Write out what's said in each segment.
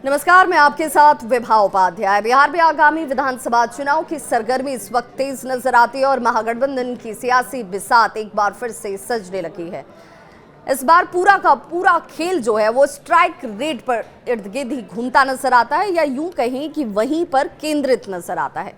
नमस्कार, मैं आपके साथ विभा उपाध्याय। बिहार में आगामी विधानसभा चुनाव की सरगर्मी इस वक्त तेज नजर आती है और महागठबंधन की सियासी बिसात एक बार फिर से सजने लगी है। इस बार पूरा का पूरा खेल जो है वो स्ट्राइक रेट पर इर्द गिर्द ही घूमता नजर आता है, या यूं कहें कि वहीं पर केंद्रित नजर आता है।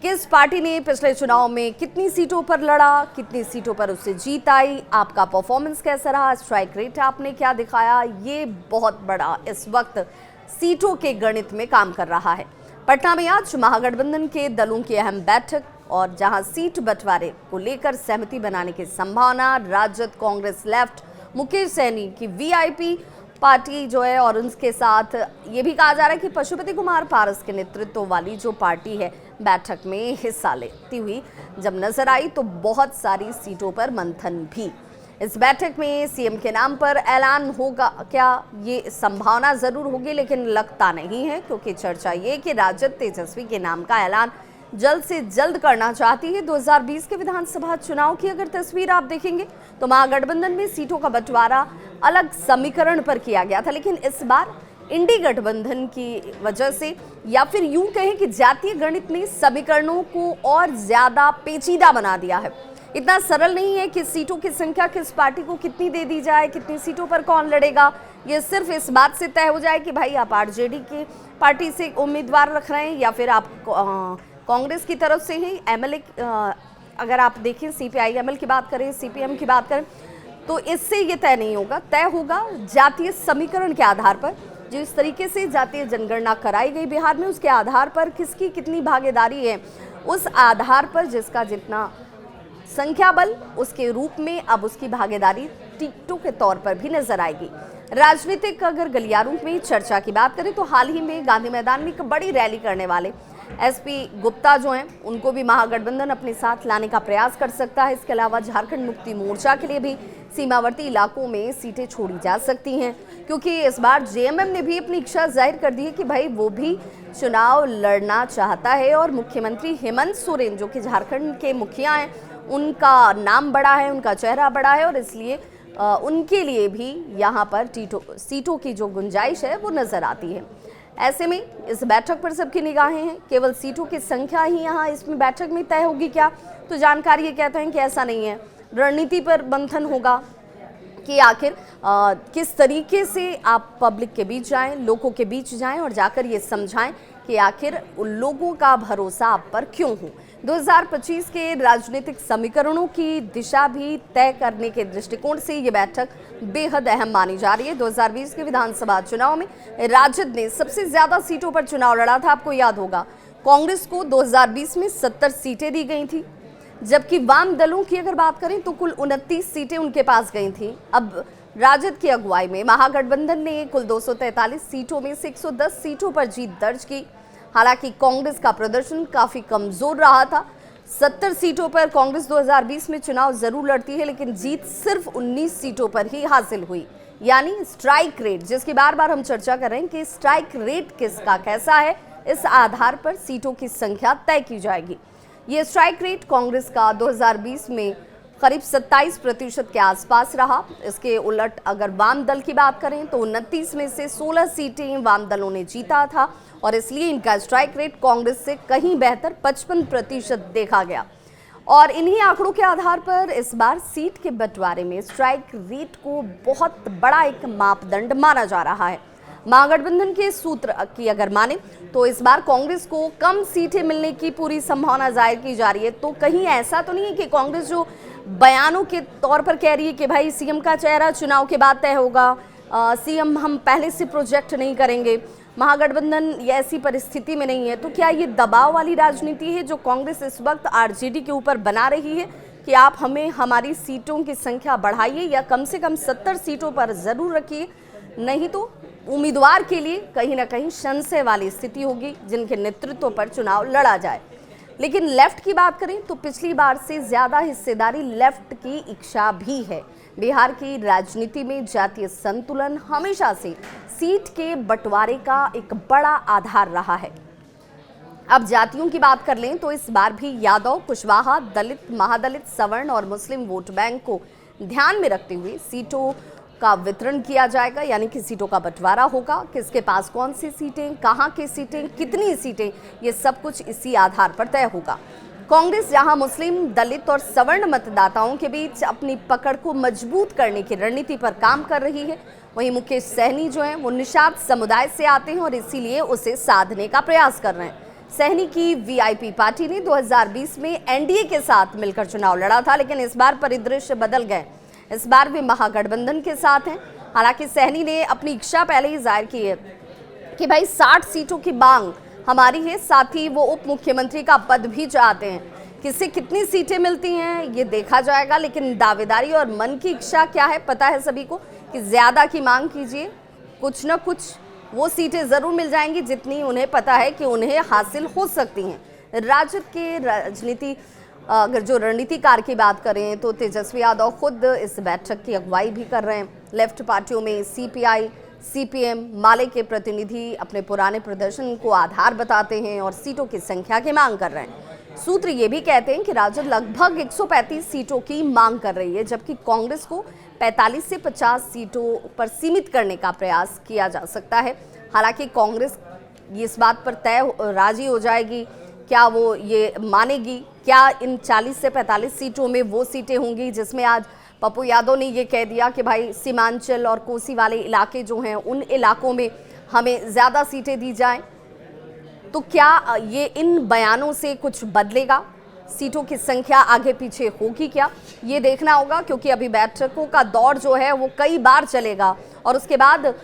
किस पार्टी ने पिछले चुनाव में कितनी सीटों पर लड़ा, कितनी सीटों पर उससे जीत आई, आपका परफॉर्मेंस कैसा रहा, स्ट्राइक रेट आपने क्या दिखाया, ये बहुत बड़ा इस वक्त सीटों के गणित में काम कर रहा है। पटना में आज महागठबंधन के दलों की अहम बैठक और जहां सीट बंटवारे को लेकर सहमति बनाने की संभावना, राजद, कांग्रेस, लेफ्ट, मुकेश सहनी की वीआईपी पार्टी जो है और उनके साथ ये भी कहा जा रहा है कि पशुपति कुमार पारस के नेतृत्व वाली जो पार्टी है बैठक में हिस्सा लेती हुई जब नजर आई तो बहुत सारी सीटों पर मंथन भी। इस बैठक में सीएम के नाम पर ऐलान होगा क्या, ये संभावना जरूर होगी, लेकिन लगता नहीं है, क्योंकि चर्चा ये कि राजद तेजस्वी के नाम का ऐलान जल्द से जल्द करना चाहती है। 2020 के विधानसभा चुनाव की अगर तस्वीर आप देखेंगे तो महागठबंधन में सीटों का बंटवारा अलग समीकरण पर किया गया था, लेकिन इस बार इंडी गठबंधन की वजह से, या फिर यूं कहें कि जातीय गणित ने समीकरणों को और ज्यादा पेचीदा बना दिया है। इतना सरल नहीं है कि सीटों की संख्या किस पार्टी को कितनी दे दी जाए, कितनी सीटों पर कौन लड़ेगा। ये सिर्फ इस बात से तय हो जाए कि भाई आप आरजेडी की पार्टी से उम्मीदवार रख रहे हैं या फिर आप कांग्रेस की तरफ से ही एमएलए, अगर आप देखें सीपीआई-एमएल की बात करें, सीपीएम की बात करें, तो इससे ये तय नहीं होगा। तय होगा जातीय समीकरण के आधार पर। जिस तरीके से जातीय जनगणना कराई गई बिहार में, उसके आधार पर किसकी कितनी भागीदारी है, उस आधार पर जिसका जितना संख्या बल, उसके रूप में अब उसकी भागीदारी टिकटों के तौर पर भी नजर आएगी। राजनीतिक अगर गलियारों में चर्चा की बात करें तो हाल ही में गांधी मैदान में एक बड़ी रैली करने वाले एसपी गुप्ता जो हैं, उनको भी महागठबंधन अपने साथ लाने का प्रयास कर सकता है। इसके अलावा झारखंड मुक्ति मोर्चा के लिए भी सीमावर्ती इलाकों में सीटें छोड़ी जा सकती हैं, क्योंकि इस बार जेएमएम ने भी अपनी इच्छा जाहिर कर दी है कि भाई वो भी चुनाव लड़ना चाहता है। और मुख्यमंत्री हेमंत सोरेन जो कि झारखंड के मुखिया हैं, उनका नाम बड़ा है, उनका चेहरा बड़ा है, और इसलिए उनके लिए भी यहाँ पर सीटों की जो गुंजाइश है वो नजर आती है। ऐसे में इस बैठक पर सबकी निगाहें हैं, केवल सीटों की संख्या ही यहाँ इसमें बैठक में तय होगी क्या, तो जानकारी ये कहते हैं कि ऐसा नहीं है। रणनीति पर मंथन होगा कि आखिर किस तरीके से आप पब्लिक के बीच जाएं, लोगों के बीच जाएं और जाकर ये समझाएं कि आखिर उन लोगों का भरोसा आप पर क्यों हो। 2025 के राजनीतिक समीकरणों की दिशा भी तय करने के दृष्टिकोण से ये बैठक बेहद अहम मानी जा रही है। 2020 के विधानसभा चुनाव में राजद ने सबसे ज्यादा सीटों पर चुनाव लड़ा था, आपको याद होगा। कांग्रेस को 2020 में 70 सीटें दी गई थी, जबकि वाम दलों की अगर बात करें तो कुल 29 सीटें उनके पास गई थी। अब राजद की अगुवाई में महागठबंधन ने कुल 243 सीटों में से 110 सीटों पर जीत दर्ज की। हालांकि कांग्रेस का प्रदर्शन काफी कमजोर रहा था। 70 सीटों पर कांग्रेस 2020 में चुनाव जरूर लड़ती है, लेकिन जीत सिर्फ 19 सीटों पर ही हासिल हुई। यानी स्ट्राइक रेट, जिसकी बार बार हम चर्चा कर रहे हैं कि स्ट्राइक रेट किसका कैसा है, इस आधार पर सीटों की संख्या तय की जाएगी। ये स्ट्राइक रेट कांग्रेस का 2020 में करीब 27% के आसपास रहा। इसके उलट अगर वाम दल की बात करें तो 29 में से 16 सीटें वाम दलों ने जीता था, और इसलिए इनका स्ट्राइक रेट कांग्रेस से कहीं बेहतर 55% देखा गया। और इन्हीं आंकड़ों के आधार पर इस बार सीट के बंटवारे में स्ट्राइक रेट को बहुत बड़ा एक मापदंड माना जा रहा है। महागठबंधन के सूत्र की अगर माने तो इस बार कांग्रेस को कम सीटें मिलने की पूरी संभावना जाहिर की जा रही है। तो कहीं ऐसा तो नहीं है कि कांग्रेस जो बयानों के तौर पर कह रही है कि भाई सीएम का चेहरा चुनाव के बाद तय होगा, सीएम हम पहले से प्रोजेक्ट नहीं करेंगे, महागठबंधन ये ऐसी परिस्थिति में नहीं है। तो क्या ये दबाव वाली राजनीति है जो कांग्रेस इस वक्त आरजेडी के ऊपर बना रही है कि आप हमें हमारी सीटों की संख्या बढ़ाइए या कम से कम 70 सीटों पर जरूर रखिए, नहीं तो उम्मीदवार के लिए कहीं ना कहीं संशय वाली स्थिति होगी जिनके नेतृत्व पर चुनाव लड़ा जाए। लेकिन लेफ्ट की बात करें तो पिछली बार से ज्यादा हिस्सेदारी लेफ्ट की इच्छा भी है। बिहार की राजनीति में जातीय संतुलन हमेशा से सीट के बंटवारे का एक बड़ा आधार रहा है। अब जातियों की बात कर लें तो इस बार भी यादव, कुशवाहा, दलित, महादलित, सवर्ण और मुस्लिम वोट बैंक को ध्यान में रखते हुए सीटों का वितरण किया जाएगा, यानी कि सीटों का बंटवारा होगा, किसके पास कौन सी सीटें, कहां की सीटें, कितनी सीटें, ये सब कुछ इसी आधार पर तय होगा। कांग्रेस जहां मुस्लिम, दलित और सवर्ण मतदाताओं के बीच अपनी पकड़ को मजबूत करने की रणनीति पर काम कर रही है, वहीं मुकेश सहनी जो हैं वो निषाद समुदाय से आते हैं और इसीलिए उसे साधने का प्रयास कर रहे हैं। सहनी की वीआईपी पार्टी ने 2020 में एनडीए के साथ मिलकर चुनाव लड़ा था, लेकिन इस बार परिदृश्य बदल गए। इस बार वे महागठबंधन के साथ हैं। हालांकि सहनी ने अपनी इच्छा पहले ही जाहिर की है कि भाई 60 सीटों की मांग हमारी है, साथ ही वो उप मुख्यमंत्री का पद भी चाहते हैं। किसे कितनी सीटें मिलती हैं ये देखा जाएगा, लेकिन दावेदारी और मन की इच्छा क्या है पता है सभी को कि ज्यादा की मांग कीजिए, कुछ न कुछ वो सीटें जरूर मिल जाएंगी जितनी उन्हें पता है कि उन्हें हासिल हो सकती हैं। राजद के राजनीति अगर जो रणनीतिकार की बात करें तो तेजस्वी यादव खुद इस बैठक की अगुवाई भी कर रहे हैं। लेफ्ट पार्टियों में सीपीआई, सीपीएम, माले के प्रतिनिधि अपने पुराने प्रदर्शन को आधार बताते हैं और सीटों की संख्या की मांग कर रहे हैं। सूत्र ये भी कहते हैं कि राजद लगभग 135 सीटों की मांग कर रही है, जबकि कांग्रेस को 45 से 50 सीटों पर सीमित करने का प्रयास किया जा सकता है। हालांकि कांग्रेस इस बात पर तय राजी हो जाएगी, क्या वो ये मानेगी, क्या इन 40 से 45 सीटों में वो सीटें होंगी जिसमें आज पप्पू यादव ने ये कह दिया कि भाई सीमांचल और कोसी वाले इलाके जो हैं उन इलाकों में हमें ज़्यादा सीटें दी जाएं। तो क्या ये इन बयानों से कुछ बदलेगा? सीटों की संख्या आगे पीछे होगी क्या, ये देखना होगा, क्योंकि अभी बैठकों का दौर जो है वो कई बार चलेगा और उसके बाद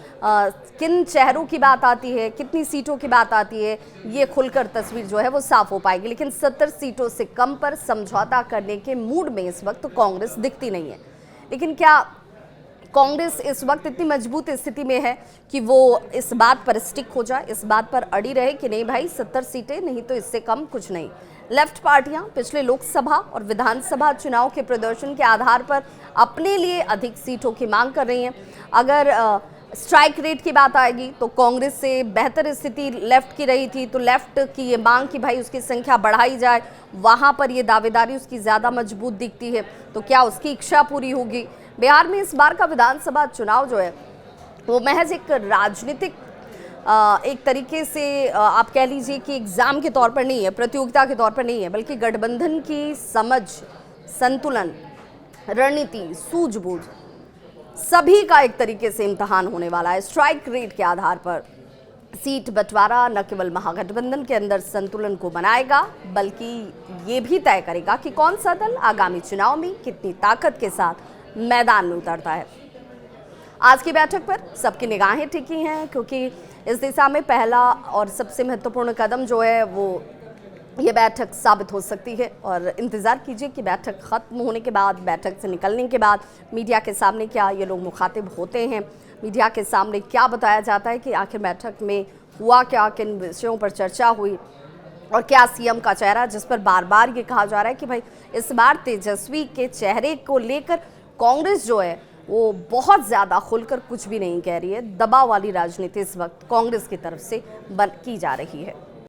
किन चेहरों की बात आती है, कितनी सीटों की बात आती है, ये खुलकर तस्वीर जो है वो साफ हो पाएगी। लेकिन 70 सीटों से कम पर समझौता करने के मूड में इस वक्त कांग्रेस दिखती नहीं है। लेकिन क्या कांग्रेस इस वक्त इतनी मजबूत स्थिति में है कि वो इस बात पर स्टिक हो जाए, इस बात पर अड़ी रहे कि नहीं भाई 70 सीटें, नहीं तो इससे कम कुछ नहीं? लेफ्ट पार्टियां पिछले लोकसभा और विधानसभा चुनाव के प्रदर्शन के आधार पर अपने लिए अधिक सीटों की मांग कर रही हैं। अगर स्ट्राइक रेट की बात आएगी तो कांग्रेस से बेहतर स्थिति लेफ्ट की रही थी, तो लेफ्ट की ये मांग कि भाई उसकी संख्या बढ़ाई जाए, वहां पर ये दावेदारी उसकी ज़्यादा मजबूत दिखती है। तो क्या उसकी इच्छा पूरी होगी? बिहार में इस बार का विधानसभा चुनाव जो है वो महज एक राजनीतिक एक तरीके से आप कह लीजिए कि एग्ज़ाम के तौर पर नहीं है, प्रतियोगिता के तौर पर नहीं है, बल्कि गठबंधन की समझ, संतुलन, रणनीति, सूझबूझ सभी का एक तरीके से इम्तहान होने वाला है। स्ट्राइक रेट के आधार पर सीट बंटवारा न केवल महागठबंधन के अंदर संतुलन को बनाएगा, बल्कि ये भी तय करेगा कि कौन सा दल आगामी चुनाव में कितनी ताकत के साथ मैदान में उतरता है। आज की बैठक पर सबकी निगाहें टिकी हैं, क्योंकि इस दिशा में पहला और सबसे महत्वपूर्ण कदम जो है वो ये बैठक साबित हो सकती है। और इंतज़ार कीजिए कि बैठक ख़त्म होने के बाद, बैठक से निकलने के बाद मीडिया के सामने क्या ये लोग मुखातिब होते हैं, मीडिया के सामने क्या बताया जाता है कि आखिर बैठक में हुआ क्या, किन विषयों पर चर्चा हुई और क्या सीएम का चेहरा, जिस पर बार बार ये कहा जा रहा है कि भाई इस बार तेजस्वी के चेहरे को लेकर कांग्रेस जो है वो बहुत ज़्यादा खुलकर कुछ भी नहीं कह रही है। दबाव वाली राजनीति इस वक्त कांग्रेस की तरफ से की जा रही है।